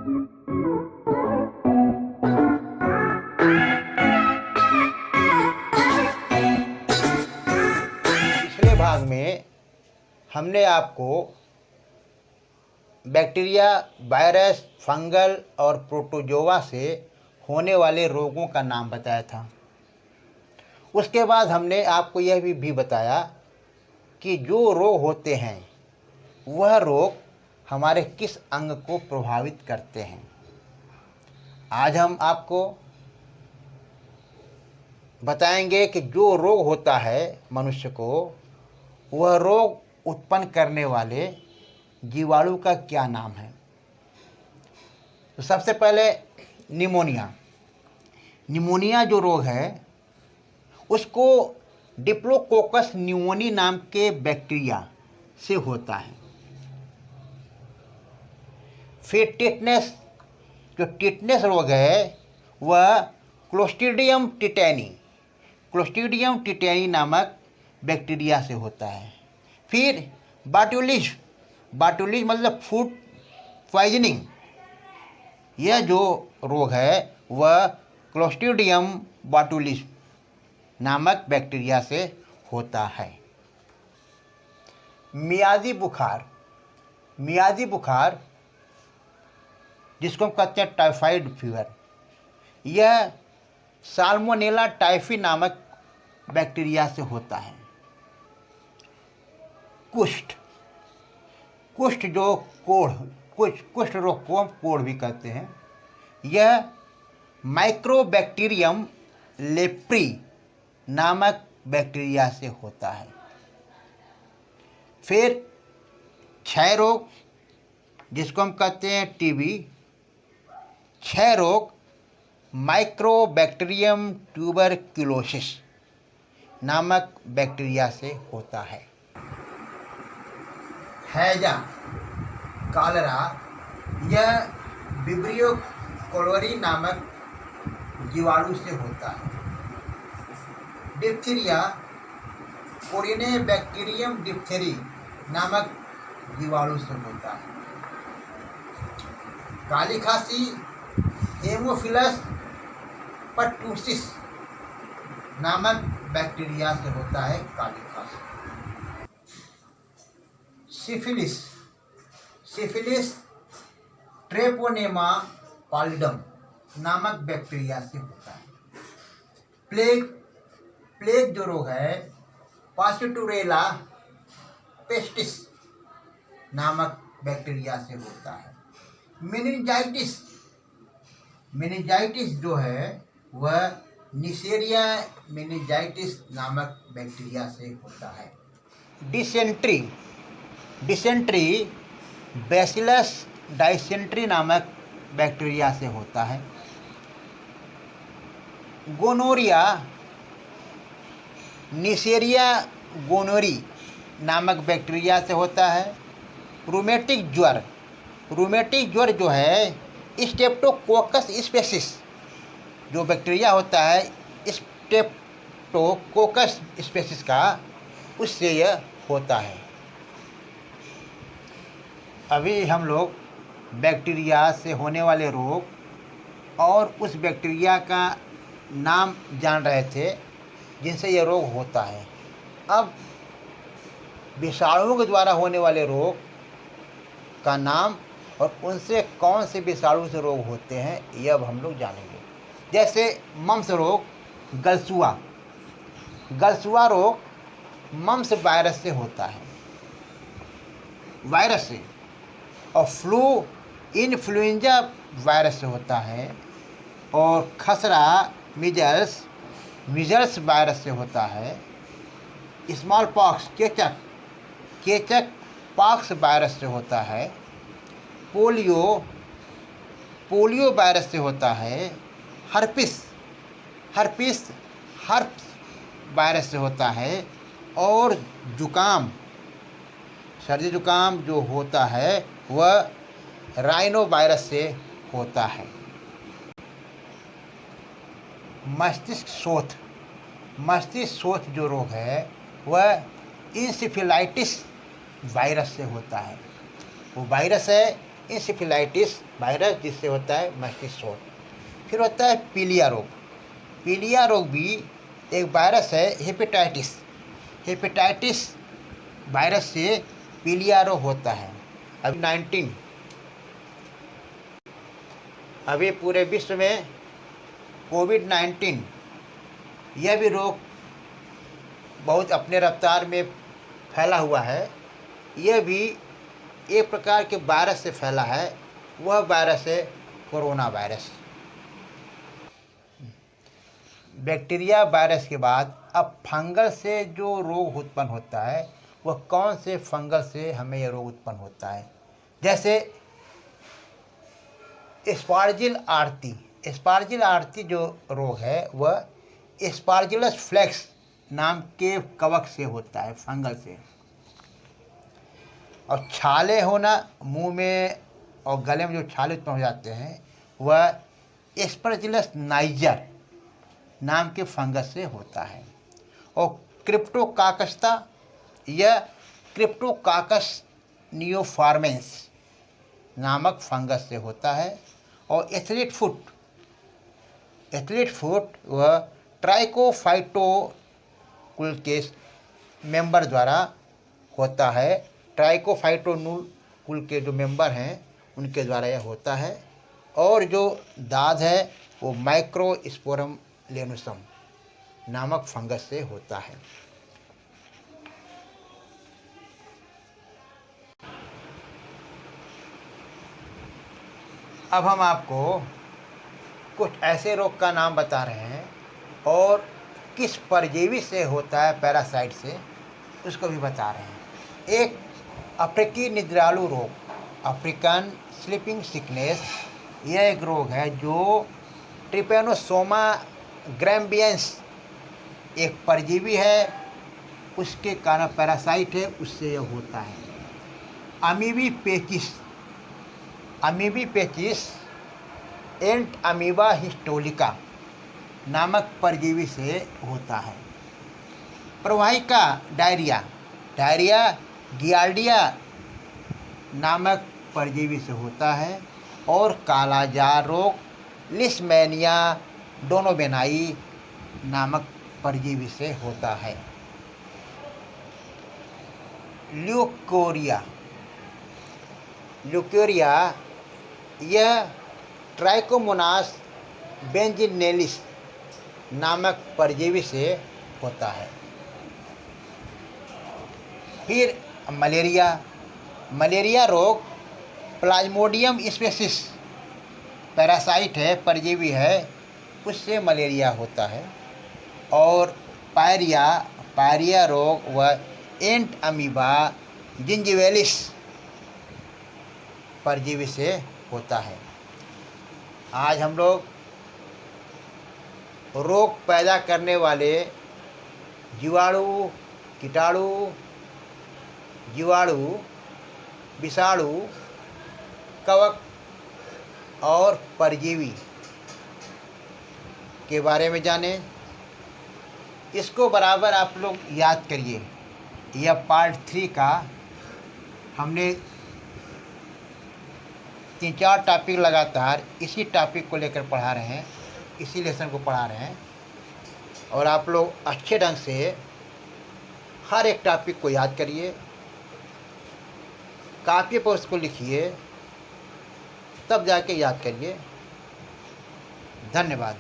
पिछले भाग में हमने आपको बैक्टीरिया, वायरस, फंगल और प्रोटोजोआ से होने वाले रोगों का नाम बताया था। उसके बाद हमने आपको यह भी बताया कि जो रोग होते हैं वह रोग हमारे किस अंग को प्रभावित करते हैं। आज हम आपको बताएंगे कि जो रोग होता है मनुष्य को, वह रोग उत्पन्न करने वाले जीवाणु का क्या नाम है। तो सबसे पहले निमोनिया। निमोनिया जो रोग है उसको डिप्लोकोकस न्यूमोनी नाम के बैक्टीरिया से होता है। फिर टिटनेस, जो टिटनेस रोग है वह क्लोस्ट्रीडियम टिटेनी नामक बैक्टीरिया से होता है। फिर बाटुलिज्म मतलब फूड पॉइजनिंग, यह जो रोग है वह क्लोस्ट्रीडियम बाटुलिज्म नामक बैक्टीरिया से होता है। मियादी बुखार जिसको हम कहते हैं टाइफाइड फीवर, यह साल्मोनेला टाइफी नामक बैक्टीरिया से होता है। कुष्ठ जो कुष्ठ रोग को हम कोढ़ भी कहते हैं, यह माइक्रोबैक्टीरियम लेप्री नामक बैक्टीरिया से होता है। फिर क्षय रोग जिसको हम कहते हैं टीबी, क्षय रोग माइक्रोबैक्टीरियम ट्यूबरक्यूलोसिस नामक बैक्टीरिया से होता है। हैजा कॉलरा, यह विब्रियो कोलोरी नामक जीवाणु से होता है। डिप्थीरिया कोरिनेबैक्टीरियम डिप्थेरी नामक जीवाणु से होता है। काली खांसी हेमोफिलस परटूसिस नामक बैक्टीरिया से होता है काली खांसी। सिफिलिस ट्रेपोनेमा पॉलिडम नामक बैक्टीरिया से होता है। प्लेग जो रोग है पास्टुरेला पेस्टिस नामक बैक्टीरिया से होता है। मेनिंजाइटिस जो है वह निसेरिया मेनिंजाइटिस नामक बैक्टीरिया से होता है। डिसेंट्री बैसिलस डाइसेंट्री नामक बैक्टीरिया से होता है। गोनोरिया निसेरिया गोनोरी नामक बैक्टीरिया से होता है। रूमेटिक ज्वर जो है स्ट्रेप्टोकोकस स्पेसिस जो बैक्टीरिया होता है स्ट्रेप्टोकोकस स्पेसिस का, उससे यह होता है। अभी हम लोग बैक्टीरिया से होने वाले रोग और उस बैक्टीरिया का नाम जान रहे थे जिनसे यह रोग होता है। अब विषाणुओं के द्वारा होने वाले रोग का नाम और उनसे कौन से विषाणु से रोग होते हैं यह अब हम लोग जानेंगे। जैसे मम्स रोग, गलसुआ रोग मम्स वायरस से होता है, और फ्लू इन्फ्लुएंजा वायरस से होता है, और खसरा मिजल्स वायरस से होता है। स्मॉल पॉक्स चेचक पॉक्स वायरस से होता है। पोलियो वायरस से होता है। हर्पिस वायरस से होता है। और सर्दी जुकाम जो होता है वह राइनो वायरस से होता है। मस्तिष्क शोथ जो रोग है वह इंसेफेलाइटिस वायरस से होता है। वो वायरस है इंसेफेलाइटिस वायरस, जिससे होता है मस्तिष्क शोथ। फिर होता है पीलिया रोग। पीलिया रोग भी एक वायरस है, हेपेटाइटिस वायरस से पीलिया रोग होता है। अभी पूरे विश्व में कोविड-19 यह भी रोग बहुत अपने रफ्तार में फैला हुआ है। यह भी एक प्रकार के वायरस से फैला है। वह वायरस है कोरोना वायरस। बैक्टीरिया वायरस के बाद अब फंगल से जो रोग उत्पन्न होता है, वह कौन से फंगल से हमें यह रोग उत्पन्न होता है? जैसे एस्पार्जिल आर्ती जो रोग है वह एस्पार्जिलस फ्लेक्स नाम के कवक से होता है, फंगल से। और छाले होना, मुंह में और गले में जो छाले उत्पन्न हो जाते हैं, वह एस्परजिलस नाइजर नाम के फंगस से होता है। और क्रिप्टोकाकस्ता, यह क्रिप्टोकाकस नियोफार्मेंस नामक फंगस से होता है। और एथलीट फुट वह ट्राइकोफाइटो कुल के मेंबर द्वारा होता है। ट्राइकोफाइटोनुल कुल के जो मेंबर हैं उनके द्वारा यह होता है। और जो दाद है वो माइक्रोस्पोरम लेनुसम नामक फंगस से होता है। अब हम आपको कुछ ऐसे रोग का नाम बता रहे हैं और किस परजीवी से होता है, पैरासाइट से, उसको भी बता रहे हैं। एक अफ्रीकी निद्रालु रोग, अफ्रीकन स्लीपिंग सिकनेस, यह एक रोग है जो ट्रिपेनोसोमा ग्रैम्बियंस एक परजीवी है, उसके कारण पैरासाइट है, उससे यह होता है। अमीबी पेचिस एंट अमीबा हिस्टोलिका नामक परजीवी से होता है। प्रवाहिका डायरिया गियार्डिया नामक परजीवी से होता है। और कालाजार रोग लिस्मेनिया डोनोवेनाई नामक परजीवी से होता है। ल्यूकोरिया यह ट्राइकोमोनास बेंजिनेलिस नामक परजीवी से होता है। फिर मलेरिया रोग प्लाज्मोडियम स्पेसिस पैरासाइट है, परजीवी है, उससे मलेरिया होता है। और पायरिया रोग वह एंट अमीबा जिंजिवेलिस परजीवी से होता है। आज हम लोग रोग पैदा करने वाले जीवाणु, कीटाणु, विषाणु, कवक और परजीवी के बारे में जाने। इसको बराबर आप लोग याद करिए। यह पार्ट 3 का हमने 3-4 टॉपिक लगातार इसी टॉपिक को लेकर पढ़ा रहे हैं, इसी लेसन को पढ़ा रहे हैं। और आप लोग अच्छे ढंग से हर एक टॉपिक को याद करिए, कॉपी पर उसको लिखिए, तब जाके याद करिए। धन्यवाद।